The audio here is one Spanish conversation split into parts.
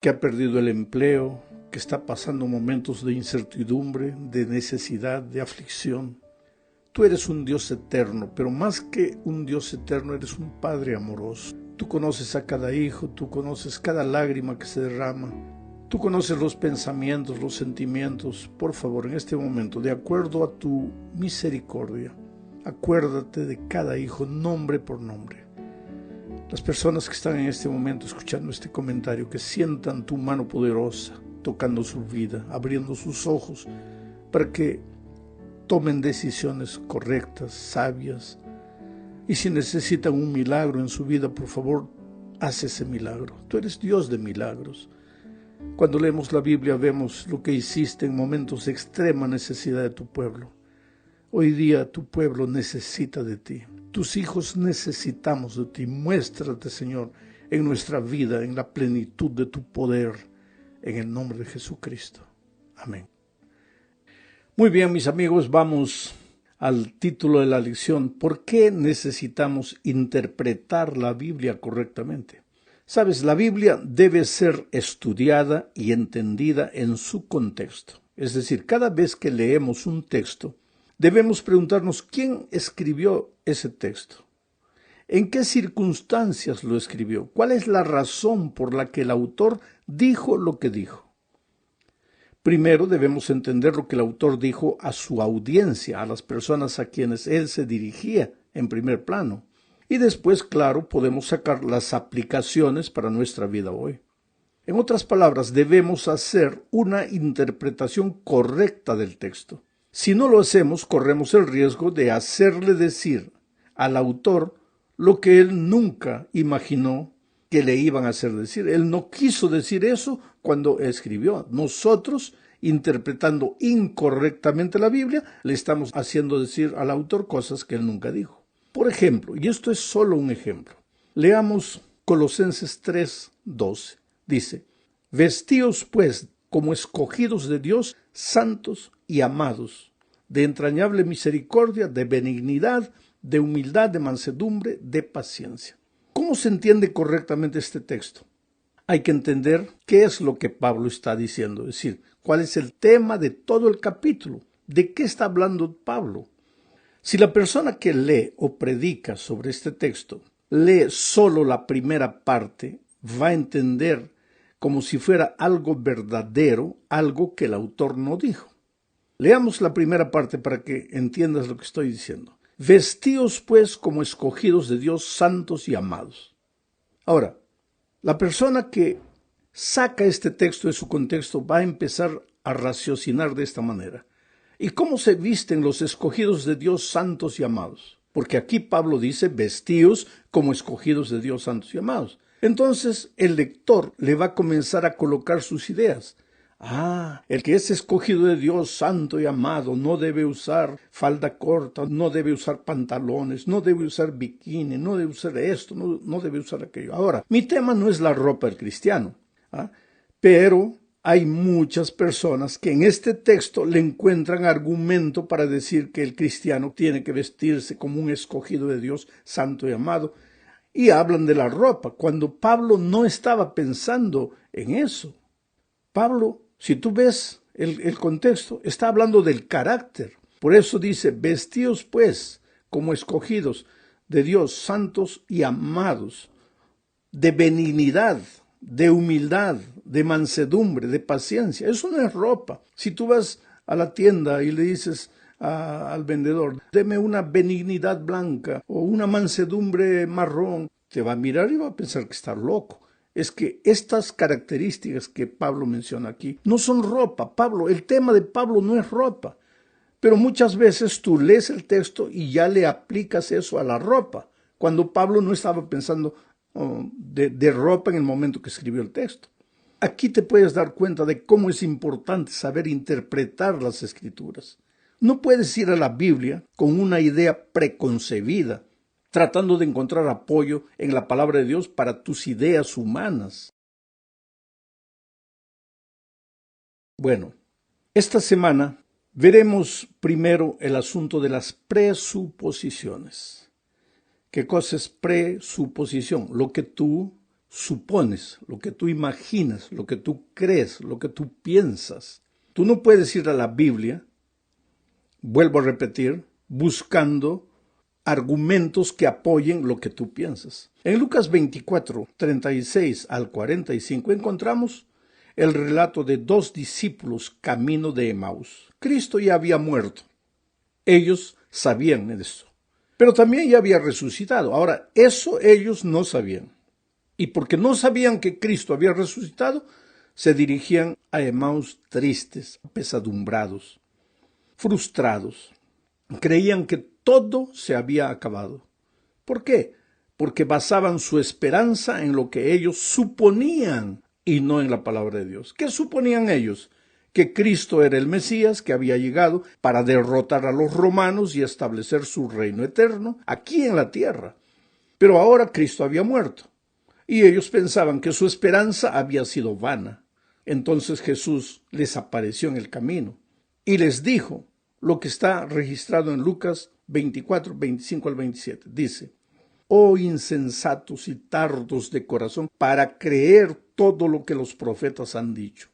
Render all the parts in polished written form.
que ha perdido el empleo, que está pasando momentos de incertidumbre, de necesidad, de aflicción. Tú eres un Dios eterno, pero más que un Dios eterno, eres un Padre amoroso. Tú conoces a cada hijo, tú conoces cada lágrima que se derrama. Tú conoces los pensamientos, los sentimientos. Por favor, en este momento, de acuerdo a tu misericordia, acuérdate de cada hijo, nombre por nombre. Las personas que están en este momento escuchando este comentario, que sientan tu mano poderosa, tocando su vida, abriendo sus ojos, para que tomen decisiones correctas, sabias. Y si necesitan un milagro en su vida, por favor, haz ese milagro. Tú eres Dios de milagros. Cuando leemos la Biblia vemos lo que hiciste en momentos de extrema necesidad de tu pueblo. Hoy día tu pueblo necesita de ti. Tus hijos necesitamos de ti. Muéstrate, Señor, en nuestra vida, en la plenitud de tu poder, en el nombre de Jesucristo. Amén. Muy bien, mis amigos, vamos al título de la lección. ¿Por qué necesitamos interpretar la Biblia correctamente? Sabes, la Biblia debe ser estudiada y entendida en su contexto. Es decir, cada vez que leemos un texto, debemos preguntarnos quién escribió ese texto. ¿En qué circunstancias lo escribió? ¿Cuál es la razón por la que el autor dijo lo que dijo? Primero debemos entender lo que el autor dijo a su audiencia, a las personas a quienes él se dirigía en primer plano. Y después, claro, podemos sacar las aplicaciones para nuestra vida hoy. En otras palabras, debemos hacer una interpretación correcta del texto. Si no lo hacemos, corremos el riesgo de hacerle decir al autor lo que él nunca imaginó que le iban a hacer decir. Él no quiso decir eso cuando escribió. Nosotros, interpretando incorrectamente la Biblia, le estamos haciendo decir al autor cosas que él nunca dijo. Por ejemplo, y esto es solo un ejemplo, leamos Colosenses 3:12. Dice: vestíos pues como escogidos de Dios, santos y amados, de entrañable misericordia, de benignidad, de humildad, de mansedumbre, de paciencia. ¿Cómo se entiende correctamente este texto? Hay que entender qué es lo que Pablo está diciendo, es decir, cuál es el tema de todo el capítulo, de qué está hablando Pablo. Si la persona que lee o predica sobre este texto lee solo la primera parte, va a entender como si fuera algo verdadero, algo que el autor no dijo. Leamos la primera parte para que entiendas lo que estoy diciendo. Vestíos pues como escogidos de Dios, santos y amados. Ahora, la persona que saca este texto de su contexto va a empezar a raciocinar de esta manera. ¿Y cómo se visten los escogidos de Dios, santos y amados? Porque aquí Pablo dice, vestíos como escogidos de Dios, santos y amados. Entonces el lector le va a comenzar a colocar sus ideas. El que es escogido de Dios, santo y amado, no debe usar falda corta, no debe usar pantalones, no debe usar bikini, no debe usar esto, no debe usar aquello. Ahora, mi tema no es la ropa del cristiano, pero hay muchas personas que en este texto le encuentran argumento para decir que el cristiano tiene que vestirse como un escogido de Dios, santo y amado, y hablan de la ropa, cuando Pablo no estaba pensando en eso. Pablo, si tú ves el contexto, está hablando del carácter. Por eso dice, vestíos pues como escogidos de Dios, santos y amados, de benignidad, de humildad, de mansedumbre, de paciencia. Eso no es ropa. Si tú vas a la tienda y le dices al vendedor, deme una benignidad blanca o una mansedumbre marrón, te va a mirar y va a pensar que está loco. Es que estas características que Pablo menciona aquí no son ropa. El tema de Pablo no es ropa. Pero muchas veces tú lees el texto y ya le aplicas eso a la ropa, cuando Pablo no estaba pensando de ropa en el momento que escribió el texto. Aquí te puedes dar cuenta de cómo es importante saber interpretar las Escrituras. No puedes ir a la Biblia con una idea preconcebida, tratando de encontrar apoyo en la palabra de Dios para tus ideas humanas. Bueno, esta semana veremos primero el asunto de las presuposiciones. ¿Qué cosa es presuposición? Lo que tú supones, lo que tú imaginas, lo que tú crees, lo que tú piensas. Tú no puedes ir a la Biblia, vuelvo a repetir, buscando argumentos que apoyen lo que tú piensas. En Lucas 24, 36 al 45 encontramos el relato de dos discípulos camino de Emaús. Cristo ya había muerto. Ellos sabían eso. Pero también ya había resucitado. Ahora, eso ellos no sabían. Y porque no sabían que Cristo había resucitado, se dirigían a Emaús tristes, apesadumbrados, frustrados. Creían que todo se había acabado. ¿Por qué? Porque basaban su esperanza en lo que ellos suponían y no en la palabra de Dios. ¿Qué suponían ellos? Que Cristo era el Mesías que había llegado para derrotar a los romanos y establecer su reino eterno aquí en la tierra. Pero ahora Cristo había muerto y ellos pensaban que su esperanza había sido vana. Entonces Jesús les apareció en el camino y les dijo lo que está registrado en Lucas 24, 25 al 27. Dice: «Oh insensatos y tardos de corazón, para creer todo lo que los profetas han dicho.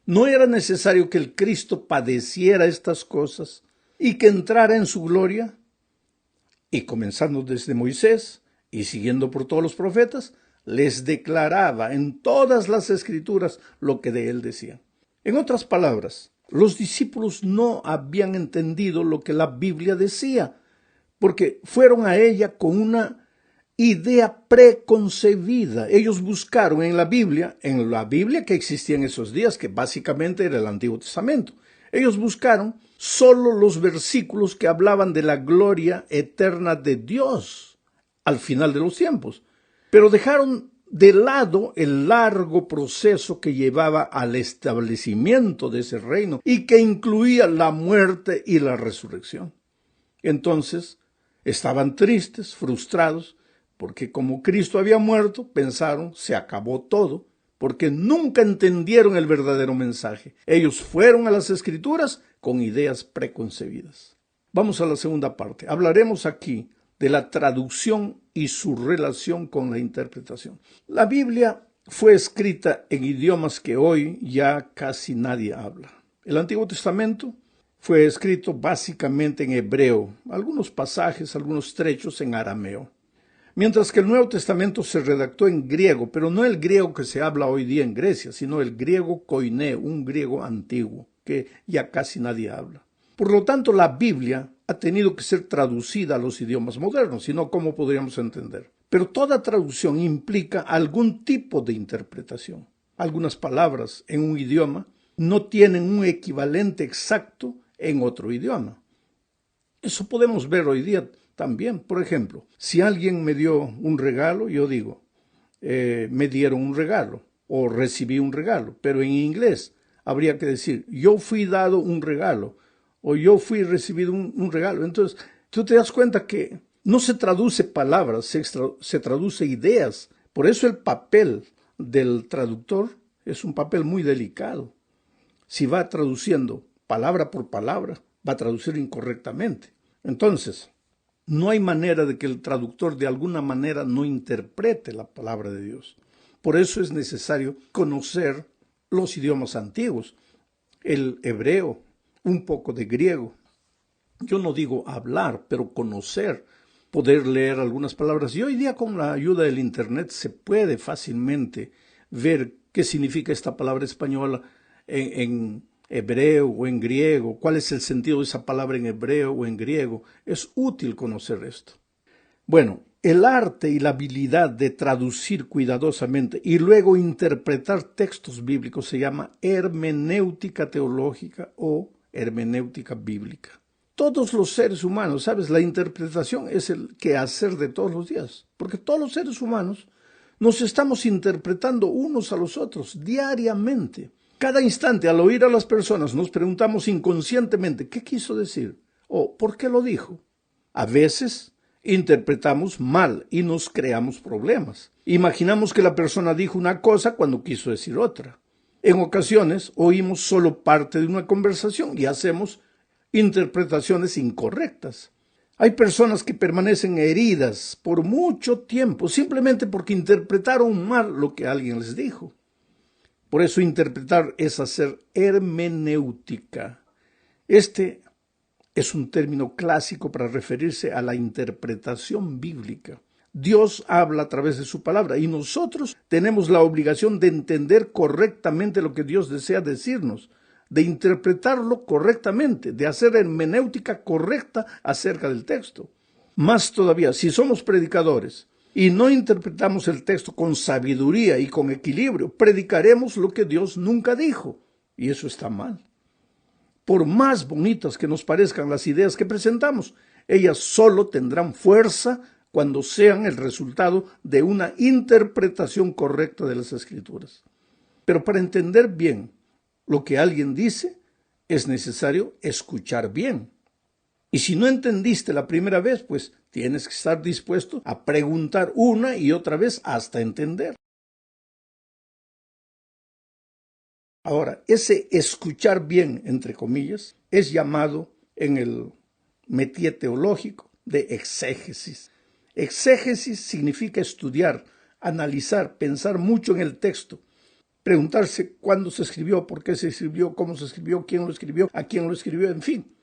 ¿No era necesario que el Cristo padeciera estas cosas y que entrara en su gloria?» Y comenzando desde Moisés y siguiendo por todos los profetas, les declaraba en todas las escrituras lo que de él decían. En otras palabras, los discípulos no habían entendido lo que la Biblia decía, porque fueron a ella con una idea preconcebida. Ellos buscaron en la Biblia que existía en esos días, que básicamente era el Antiguo Testamento. Ellos buscaron solo los versículos que hablaban de la gloria eterna de Dios al final de los tiempos, pero dejaron de lado el largo proceso que llevaba al establecimiento de ese reino y que incluía la muerte y la resurrección. Entonces, estaban tristes, frustrados, porque como Cristo había muerto, pensaron, se acabó todo, porque nunca entendieron el verdadero mensaje. Ellos fueron a las Escrituras con ideas preconcebidas. Vamos a la segunda parte. Hablaremos aquí de la traducción y su relación con la interpretación. La Biblia fue escrita en idiomas que hoy ya casi nadie habla. El Antiguo Testamento fue escrito básicamente en hebreo, algunos pasajes, algunos trechos en arameo. Mientras que el Nuevo Testamento se redactó en griego, pero no el griego que se habla hoy día en Grecia, sino el griego koiné, un griego antiguo, que ya casi nadie habla. Por lo tanto, la Biblia ha tenido que ser traducida a los idiomas modernos, si no, ¿cómo podríamos entender? Pero toda traducción implica algún tipo de interpretación. Algunas palabras en un idioma no tienen un equivalente exacto en otro idioma. Eso podemos ver hoy día también. Por ejemplo, si alguien me dio un regalo, yo digo, me dieron un regalo o recibí un regalo, pero en inglés habría que decir, yo fui dado un regalo o yo fui recibido un regalo. Entonces, tú te das cuenta que no se traduce palabras, se traduce ideas. Por eso el papel del traductor es un papel muy delicado. Si va traduciendo palabra por palabra, va a traducir incorrectamente. Entonces, no hay manera de que el traductor de alguna manera no interprete la palabra de Dios. Por eso es necesario conocer los idiomas antiguos, el hebreo, un poco de griego. Yo no digo hablar, pero conocer, poder leer algunas palabras. Y hoy día con la ayuda del Internet se puede fácilmente ver qué significa esta palabra española en hebreo o en griego, cuál es el sentido de esa palabra en hebreo o en griego. Es útil conocer esto. Bueno, el arte y la habilidad de traducir cuidadosamente y luego interpretar textos bíblicos se llama hermenéutica teológica o hermenéutica bíblica. Todos los seres humanos, ¿sabes? La interpretación es el quehacer de todos los días, porque todos los seres humanos nos estamos interpretando unos a los otros diariamente. Cada instante, al oír a las personas, nos preguntamos inconscientemente, ¿qué quiso decir? ¿O por qué lo dijo? A veces interpretamos mal y nos creamos problemas. Imaginamos que la persona dijo una cosa cuando quiso decir otra. En ocasiones oímos solo parte de una conversación y hacemos interpretaciones incorrectas. Hay personas que permanecen heridas por mucho tiempo simplemente porque interpretaron mal lo que alguien les dijo. Por eso interpretar es hacer hermenéutica. Este es un término clásico para referirse a la interpretación bíblica. Dios habla a través de su palabra y nosotros tenemos la obligación de entender correctamente lo que Dios desea decirnos, de interpretarlo correctamente, de hacer hermenéutica correcta acerca del texto. Más todavía, si somos predicadores y no interpretamos el texto con sabiduría y con equilibrio, predicaremos lo que Dios nunca dijo, y eso está mal. Por más bonitas que nos parezcan las ideas que presentamos, ellas solo tendrán fuerza cuando sean el resultado de una interpretación correcta de las Escrituras. Pero para entender bien lo que alguien dice, es necesario escuchar bien. Y si no entendiste la primera vez, pues tienes que estar dispuesto a preguntar una y otra vez hasta entender. Ahora, ese escuchar bien, entre comillas, es llamado en el métier teológico de exégesis. Exégesis significa estudiar, analizar, pensar mucho en el texto, preguntarse cuándo se escribió, por qué se escribió, cómo se escribió, quién lo escribió, a quién lo escribió, en fin.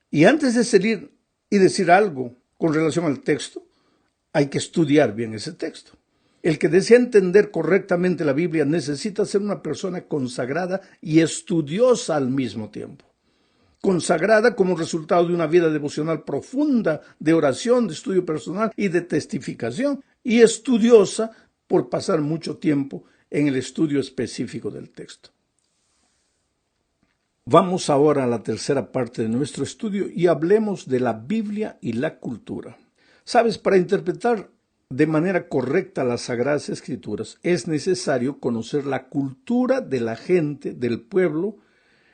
Y antes de salir y decir algo con relación al texto, hay que estudiar bien ese texto. El que desea entender correctamente la Biblia necesita ser una persona consagrada y estudiosa al mismo tiempo. Consagrada como resultado de una vida devocional profunda, de oración, de estudio personal y de testificación, y estudiosa por pasar mucho tiempo en el estudio específico del texto. Vamos ahora a la tercera parte de nuestro estudio y hablemos de la Biblia y la cultura. Sabes, para interpretar de manera correcta las Sagradas Escrituras es necesario conocer la cultura de la gente, del pueblo,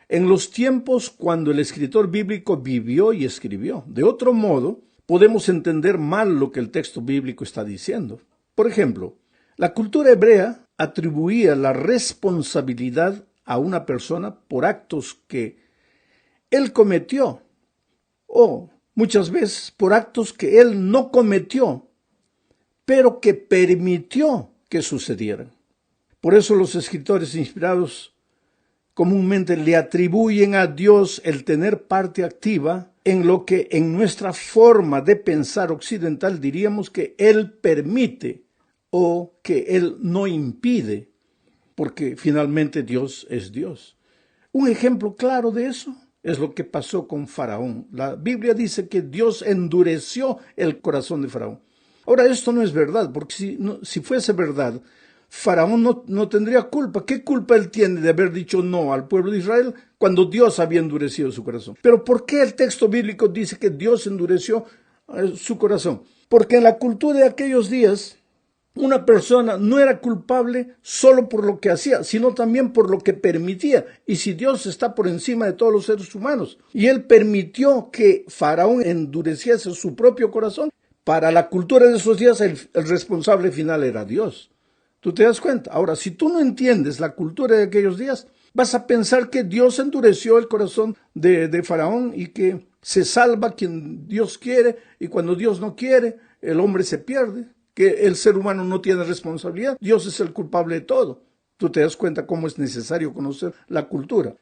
en los tiempos cuando el escritor bíblico vivió y escribió. De otro modo, podemos entender mal lo que el texto bíblico está diciendo. Por ejemplo, la cultura hebrea atribuía la responsabilidad a una persona por actos que él cometió o muchas veces por actos que él no cometió, pero que permitió que sucedieran. Por eso los escritores inspirados comúnmente le atribuyen a Dios el tener parte activa en lo que en nuestra forma de pensar occidental diríamos que Él permite o que Él no impide, porque finalmente Dios es Dios. Un ejemplo claro de eso es lo que pasó con Faraón. La Biblia dice que Dios endureció el corazón de Faraón. Ahora, esto no es verdad, porque si fuese verdad, Faraón no tendría culpa. ¿Qué culpa él tiene de haber dicho no al pueblo de Israel cuando Dios había endurecido su corazón? Pero ¿por qué el texto bíblico dice que Dios endureció su corazón? Porque en la cultura de aquellos días, una persona no era culpable solo por lo que hacía, sino también por lo que permitía. Y si Dios está por encima de todos los seres humanos, y Él permitió que Faraón endureciese su propio corazón, para la cultura de esos días el responsable final era Dios. ¿Tú te das cuenta? Ahora, si tú no entiendes la cultura de aquellos días, vas a pensar que Dios endureció el corazón de Faraón y que se salva quien Dios quiere, y cuando Dios no quiere, el hombre se pierde, que el ser humano no tiene responsabilidad, Dios es el culpable de todo. Tú te das cuenta cómo es necesario conocer la cultura.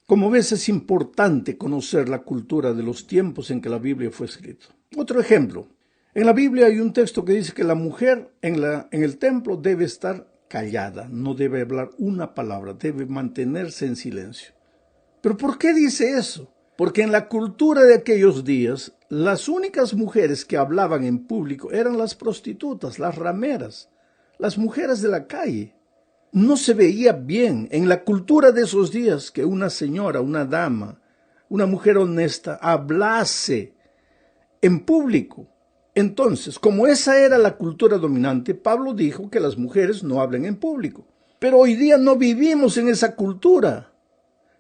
Como ves, es importante conocer la cultura de los tiempos en que la Biblia fue escrita. Otro ejemplo. En la Biblia hay un texto que dice que la mujer en el templo debe estar callada, no debe hablar una palabra, debe mantenerse en silencio. ¿Pero por qué dice eso? Porque en la cultura de aquellos días, las únicas mujeres que hablaban en público eran las prostitutas, las rameras, las mujeres de la calle. No se veía bien en la cultura de esos días que una señora, una dama, una mujer honesta hablase en público. Entonces, como esa era la cultura dominante, Pablo dijo que las mujeres no hablen en público. Pero hoy día no vivimos en esa cultura.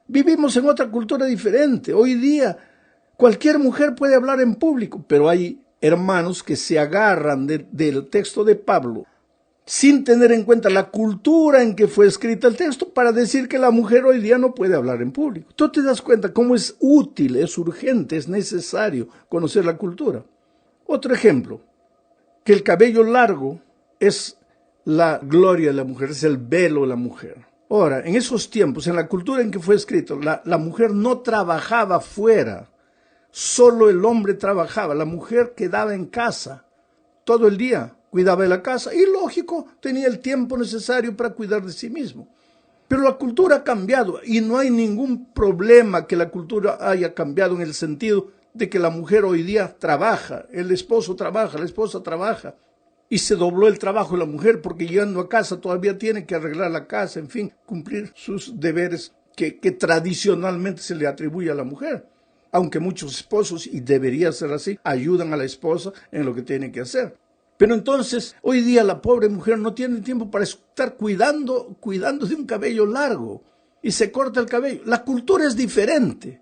Vivimos en otra cultura diferente. Hoy día cualquier mujer puede hablar en público, pero hay hermanos que se agarran del texto de Pablo sin tener en cuenta la cultura en que fue escrita el texto, para decir que la mujer hoy día no puede hablar en público. Tú te das cuenta cómo es útil, es urgente, es necesario conocer la cultura. Otro ejemplo, que el cabello largo es la gloria de la mujer, es el velo de la mujer. Ahora, en esos tiempos, en la cultura en que fue escrito, la mujer no trabajaba fuera, solo el hombre trabajaba, la mujer quedaba en casa todo el día, cuidaba de la casa y, lógico, tenía el tiempo necesario para cuidar de sí mismo. Pero la cultura ha cambiado y no hay ningún problema que la cultura haya cambiado en el sentido de que la mujer hoy día trabaja, el esposo trabaja, la esposa trabaja. Y se dobló el trabajo de la mujer porque llegando a casa todavía tiene que arreglar la casa, en fin, cumplir sus deberes que tradicionalmente se le atribuye a la mujer. Aunque muchos esposos, y debería ser así, ayudan a la esposa en lo que tiene que hacer. Pero entonces, hoy día la pobre mujer no tiene tiempo para estar cuidando de un cabello largo y se corta el cabello. La cultura es diferente.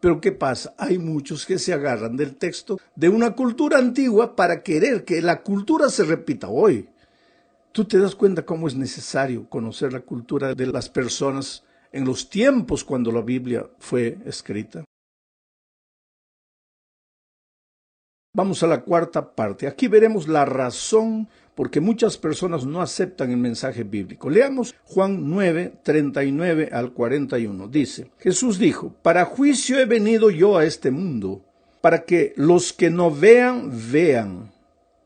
Pero ¿qué pasa? Hay muchos que se agarran del texto de una cultura antigua para querer que la cultura se repita hoy. Tú te das cuenta cómo es necesario conocer la cultura de las personas en los tiempos cuando la Biblia fue escrita. Vamos a la cuarta parte. Aquí veremos la razón por qué muchas personas no aceptan el mensaje bíblico. Leamos Juan 9, 39 al 41. Dice, Jesús dijo, para juicio he venido yo a este mundo, para que los que no vean, vean.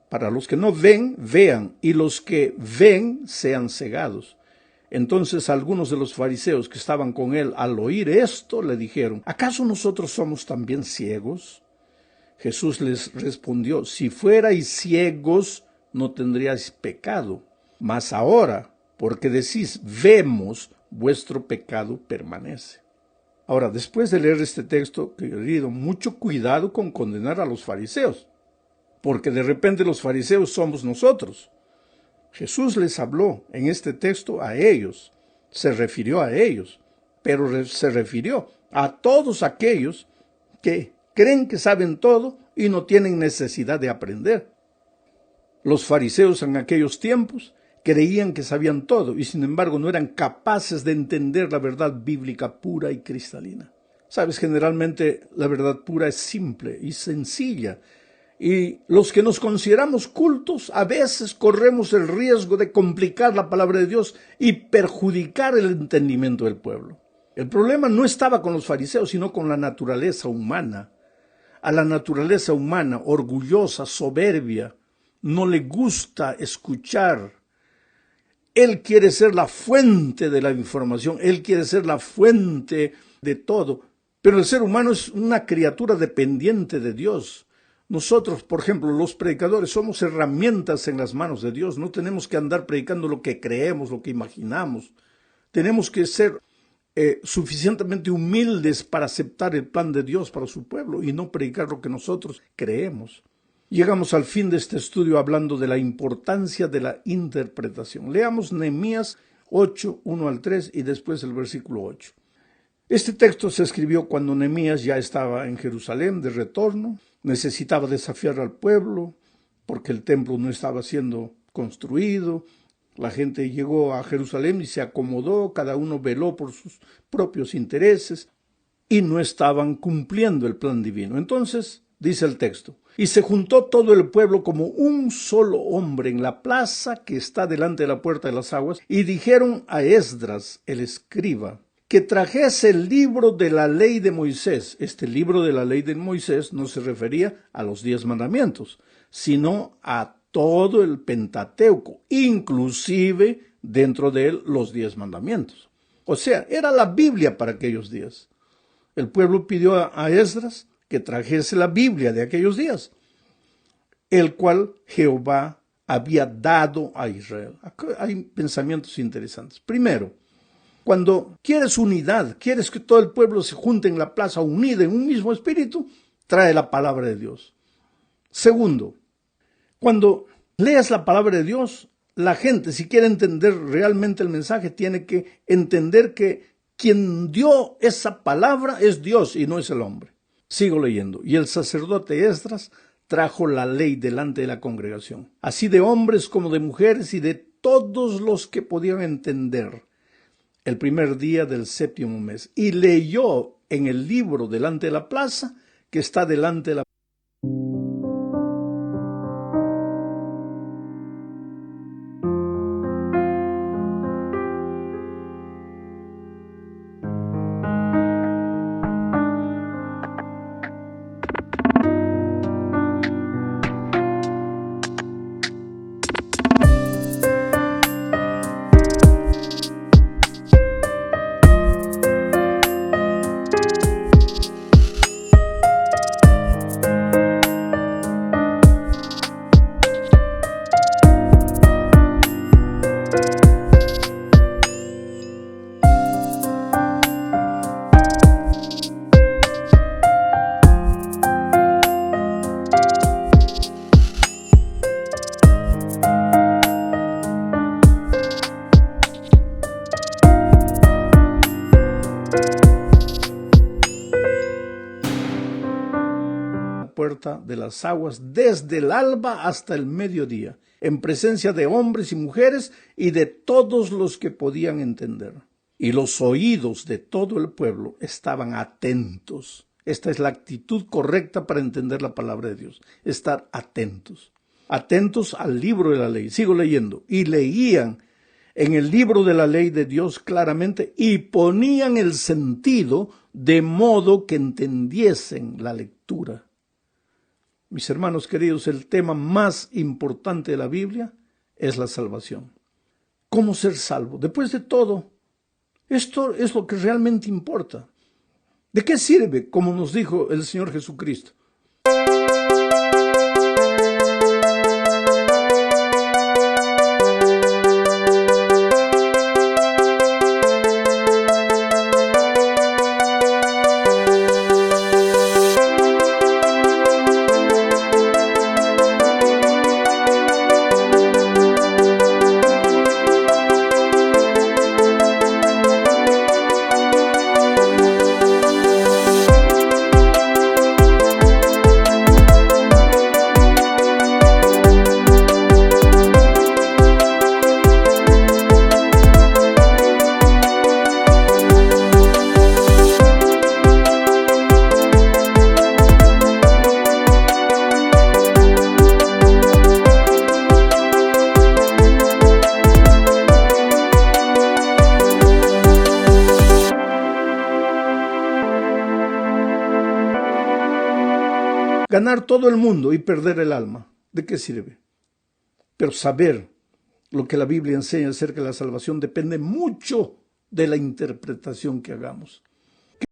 Para los que no ven, vean, y los que ven sean cegados. Entonces algunos de los fariseos que estaban con él al oír esto le dijeron, ¿acaso nosotros somos también ciegos? Jesús les respondió, si fuerais ciegos, no tendríais pecado. Mas ahora, porque decís, vemos, vuestro pecado permanece. Ahora, después de leer este texto, querido, mucho cuidado con condenar a los fariseos, porque de repente los fariseos somos nosotros. Jesús les habló en este texto a ellos, se refirió a ellos, pero se refirió a todos aquellos que creen que saben todo y no tienen necesidad de aprender. Los fariseos en aquellos tiempos creían que sabían todo y sin embargo no eran capaces de entender la verdad bíblica pura y cristalina. Sabes, generalmente la verdad pura es simple y sencilla y los que nos consideramos cultos a veces corremos el riesgo de complicar la palabra de Dios y perjudicar el entendimiento del pueblo. El problema no estaba con los fariseos, sino con la naturaleza humana. A la naturaleza humana, orgullosa, soberbia, no le gusta escuchar. Él quiere ser la fuente de la información, él quiere ser la fuente de todo. Pero el ser humano es una criatura dependiente de Dios. Nosotros, por ejemplo, los predicadores, somos herramientas en las manos de Dios. No tenemos que andar predicando lo que creemos, lo que imaginamos. Tenemos que ser suficientemente humildes para aceptar el plan de Dios para su pueblo y no predicar lo que nosotros creemos. Llegamos al fin de este estudio hablando de la importancia de la interpretación. Leamos Nehemías 8, 1 al 3 y después el versículo 8. Este texto se escribió cuando Nehemías ya estaba en Jerusalén de retorno, necesitaba desafiar al pueblo porque el templo no estaba siendo construido. La gente llegó a Jerusalén y se acomodó, cada uno veló por sus propios intereses y no estaban cumpliendo el plan divino. Entonces, dice el texto, y se juntó todo el pueblo como un solo hombre en la plaza que está delante de la puerta de las aguas y dijeron a Esdras, el escriba, que trajese el libro de la ley de Moisés. Este libro de la ley de Moisés no se refería a los 10 mandamientos, sino a todo el Pentateuco, inclusive dentro de él los 10 mandamientos. O sea, era la Biblia para aquellos días. El pueblo pidió a Esdras que trajese la Biblia de aquellos días, el cual Jehová había dado a Israel. Acá hay pensamientos interesantes. Primero, cuando quieres unidad, quieres que todo el pueblo se junte en la plaza unida en un mismo espíritu, trae la palabra de Dios. Segundo, cuando leas la palabra de Dios, la gente, si quiere entender realmente el mensaje, tiene que entender que quien dio esa palabra es Dios y no es el hombre. Sigo leyendo. Y el sacerdote Esdras trajo la ley delante de la congregación, así de hombres como de mujeres y de todos los que podían entender, el primer día del 7º mes, y leyó en el libro delante de la plaza, que está delante de la puerta de las aguas desde el alba hasta el mediodía, en presencia de hombres y mujeres y de todos los que podían entender. Y los oídos de todo el pueblo estaban atentos. Esta es la actitud correcta para entender la palabra de Dios, estar atentos. Atentos al libro de la ley. Sigo leyendo. Y leían en el libro de la ley de Dios claramente y ponían el sentido de modo que entendiesen la lectura. Mis hermanos queridos, el tema más importante de la Biblia es la salvación. ¿Cómo ser salvo? Después de todo, esto es lo que realmente importa. ¿De qué sirve, como nos dijo el Señor Jesucristo? Ganar todo el mundo y perder el alma, ¿de qué sirve? Pero saber lo que la Biblia enseña acerca de la salvación depende mucho de la interpretación que hagamos.